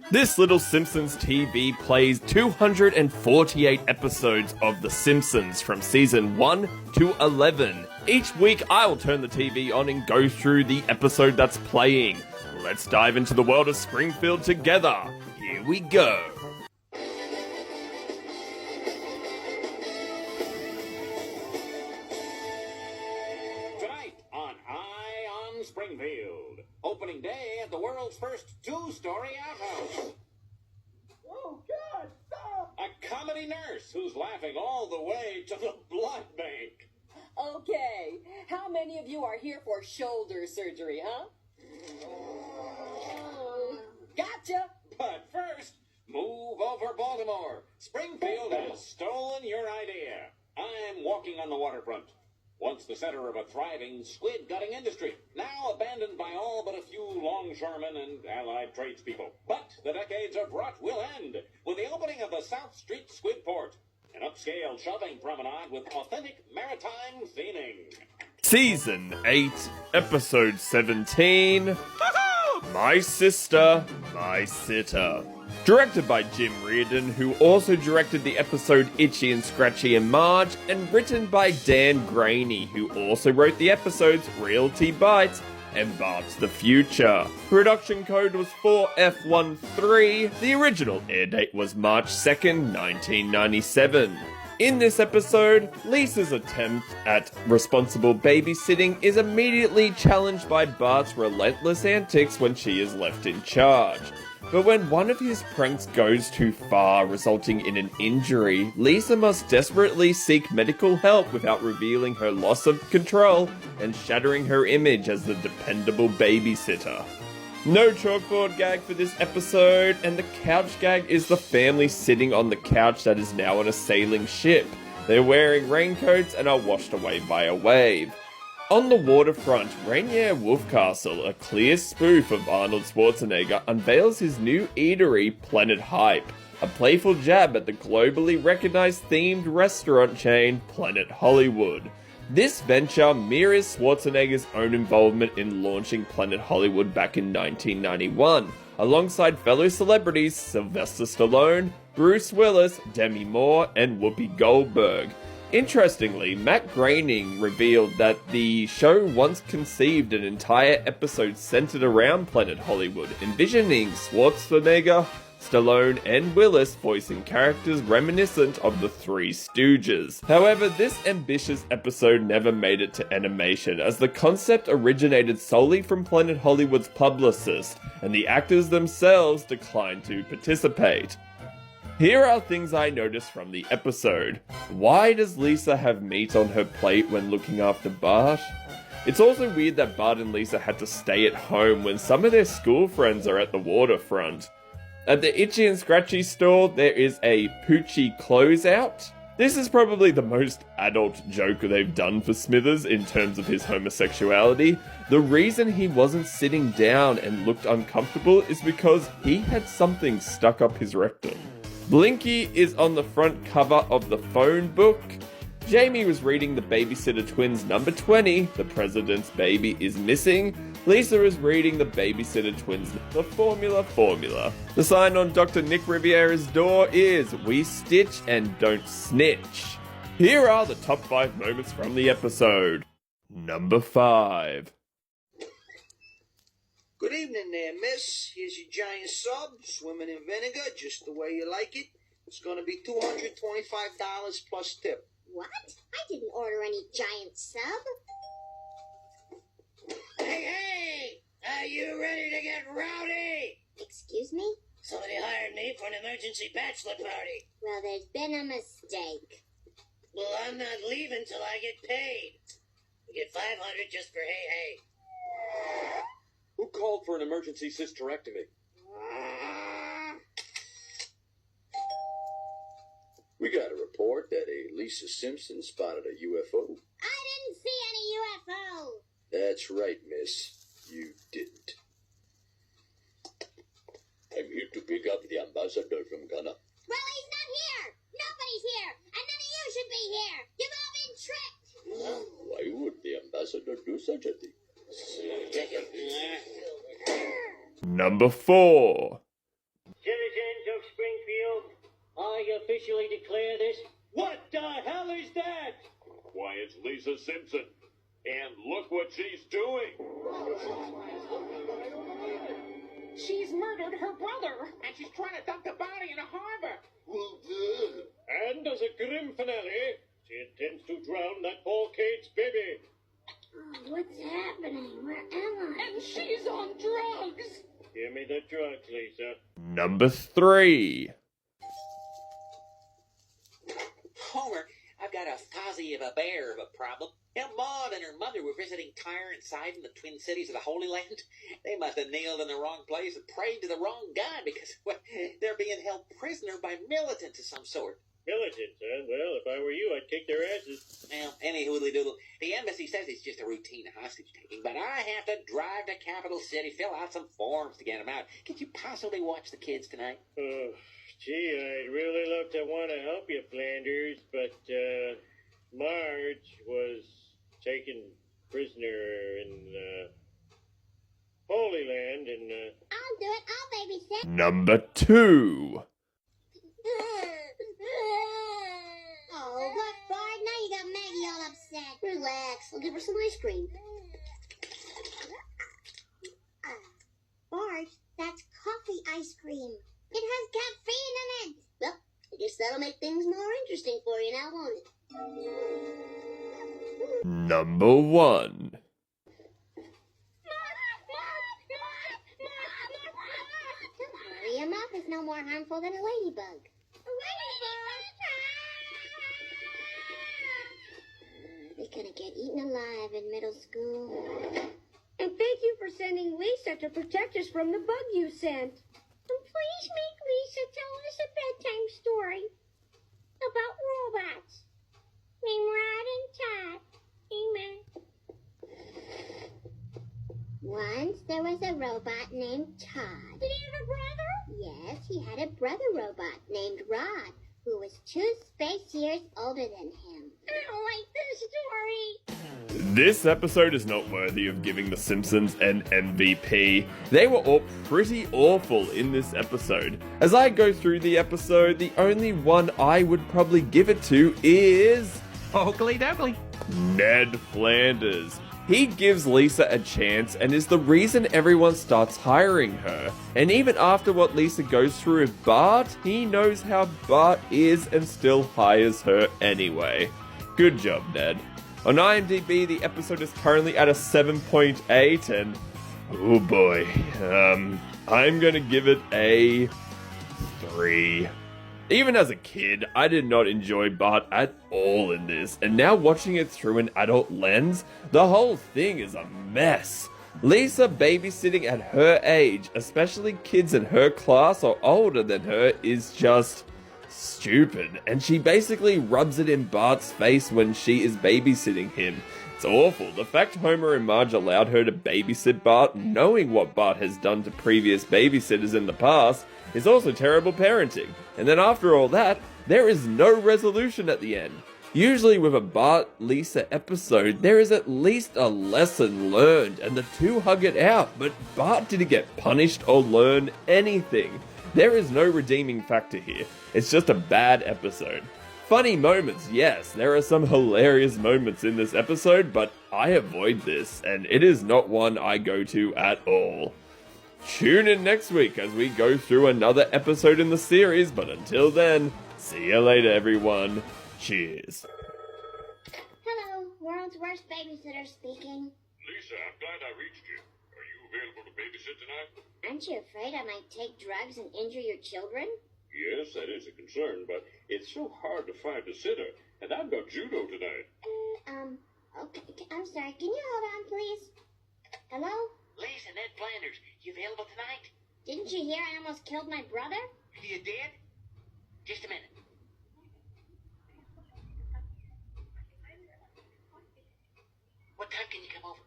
This little Simpsons TV plays 248 episodes of The Simpsons from season 1 to 11. Each week I will turn the TV on and go through the episode that's playing. Let's dive into the world of Springfield together. Here we go. Tonight on Eye on Springfield, opening day at the world's first two-story outhouse. Oh, God, stop! A comedy nurse who's laughing all the way to the blood bank. Okay, how many of you are here for shoulder surgery, huh? Gotcha! But first, move over Baltimore. Springfield has stolen your idea. I'm walking on the waterfront. Once the center of a thriving squid gutting industry, now abandoned by all but a few longshoremen and allied tradespeople. But the decades of rot will end with the opening of the South Street Squid Port, an upscale shopping promenade with authentic maritime theming. Season 8, Episode 17, My Sister, My Sitter. Directed by Jim Reardon, who also directed the episode Itchy and Scratchy and Marge, and written by Dan Graney, who also wrote the episodes Realty Bites and Bart's the Future. Production code was 4F13. The original air date was March 2nd, 1997. In this episode, Lisa's attempt at responsible babysitting is immediately challenged by Bart's relentless antics when she is left in charge. But when one of his pranks goes too far, resulting in an injury, Lisa must desperately seek medical help without revealing her loss of control and shattering her image as the dependable babysitter. No chalkboard gag for this episode, and the couch gag is the family sitting on the couch that is now on a sailing ship. They're wearing raincoats and are washed away by a wave. On the waterfront, Rainier Wolfcastle, a clear spoof of Arnold Schwarzenegger, unveils his new eatery, Planet Hype, a playful jab at the globally recognized themed restaurant chain, Planet Hollywood. This venture mirrors Schwarzenegger's own involvement in launching Planet Hollywood back in 1991, alongside fellow celebrities Sylvester Stallone, Bruce Willis, Demi Moore, and Whoopi Goldberg. Interestingly, Matt Groening revealed that the show once conceived an entire episode centered around Planet Hollywood, envisioning Schwarzenegger, Stallone, and Willis voicing characters reminiscent of the Three Stooges. However, this ambitious episode never made it to animation, as the concept originated solely from Planet Hollywood's publicist, and the actors themselves declined to participate. Here are things I noticed from the episode. Why does Lisa have meat on her plate when looking after Bart? It's also weird that Bart and Lisa had to stay at home when some of their school friends are at the waterfront. At the Itchy and Scratchy store, there is a Poochie closeout. This is probably the most adult joke they've done for Smithers in terms of his homosexuality. The reason he wasn't sitting down and looked uncomfortable is because he had something stuck up his rectum. Blinky is on the front cover of the phone book. Jamie was reading the Babysitter Twins number 20, The President's Baby is Missing. Lisa is reading the Babysitter Twins, The Formula. The sign on Dr. Nick Riviera's door is, We stitch and don't snitch. Here are the top 5 moments from the episode. Number 5. Good evening there, miss. Here's your giant sub, swimming in vinegar, just the way you like it. It's going to be $225 plus tip. What? I didn't order any giant sub. Hey! Are you ready to get rowdy? Excuse me? Somebody hired me for an emergency bachelor party. Well, there's been a mistake. Well, I'm not leaving till I get paid. You get $500 just for hey. Who called for an emergency hysterectomy? We got a report that a Lisa Simpson spotted a UFO. I didn't see any UFO. That's right, miss. You didn't. I'm here to pick up the ambassador from Ghana. Well, he's not here. Nobody's here. And none of you should be here. You've all been tricked. Why would the ambassador do such a thing? Number 4. Springfield? I officially declare this. What the hell is that? Why, it's Lisa Simpson. And look what she's doing. She's murdered her brother. And she's trying to dump the body in a harbor. And as a grim finale, she intends to drown that poor Kate's baby. Oh, what's happening? Where am I? And she's on drugs. Give me the drugs, Lisa. Number 3. Homer, I've got a fozzie of a bear of a problem. Now, Maud and her mother were visiting Tyre and Sidon, the twin cities of the Holy Land. They must have kneeled in the wrong place and prayed to the wrong God because, well, they're being held prisoner by militants of some sort. Militants, huh? Well, if I were you, I'd kick their asses. Well, any hoodly doodle. The embassy says it's just a routine hostage taking, but I have to drive to Capital City, fill out some forms to get them out. Could you possibly watch the kids tonight? Oh, gee, I'd really love to want to help you, Flanders, but Marge was taken prisoner in Holy Land, and I'll do it. I'll babysit. Number 2. Oh, look, Bart. Now you got Maggie all upset. Relax. I'll give her some ice cream. Bart, that's coffee ice cream. It has caffeine in it. Well, I guess that'll make things more interesting for you now, won't it? Number 1. Don't worry, your mouth is no more harmful than a ladybug. They're gonna get eaten alive in middle school. And thank you for sending Lisa to protect us from the bug you sent. And please make Lisa tell us a bedtime story about robots named Rod and Todd. Amen. Once there was a robot named Todd. Did he have a brother? Yes, he had a brother robot named Rod, who was 2 space years older than him. I don't like this story. This episode is not worthy of giving The Simpsons an MVP. They were all pretty awful in this episode. As I go through the episode, the only one I would probably give it to is Oakley dokley. Ned Flanders. He gives Lisa a chance and is the reason everyone starts hiring her. And even after what Lisa goes through with Bart, he knows how Bart is and still hires her anyway. Good job, Ned. On IMDb, the episode is currently at a 7.8 and oh boy, I'm gonna give it a 3. Even as a kid, I did not enjoy Bart at all in this, and now watching it through an adult lens, the whole thing is a mess. Lisa babysitting at her age, especially kids in her class or older than her, is just stupid, and she basically rubs it in Bart's face when she is babysitting him. It's awful. The fact Homer and Marge allowed her to babysit Bart, knowing what Bart has done to previous babysitters in the past, is also terrible parenting. And then after all that, there is no resolution at the end. Usually with a Bart-Lisa episode, there is at least a lesson learned and the two hug it out, but Bart didn't get punished or learn anything. There is no redeeming factor here. It's just a bad episode. Funny moments, yes, there are some hilarious moments in this episode, but I avoid this, and it is not one I go to at all. Tune in next week as we go through another episode in the series, but until then, see you later everyone. Cheers. Hello, world's worst babysitter speaking. Lisa, I'm glad I reached you. Are you available to babysit tonight? Aren't you afraid I might take drugs and injure your children? Yes, that is a concern, but it's so hard to find a sitter, and I've got judo tonight. Okay, I'm sorry. Can you hold on, please? Hello? Lisa, Ned Flanders, you available tonight? Didn't you hear I almost killed my brother? You did? Just a minute. What time can you come over?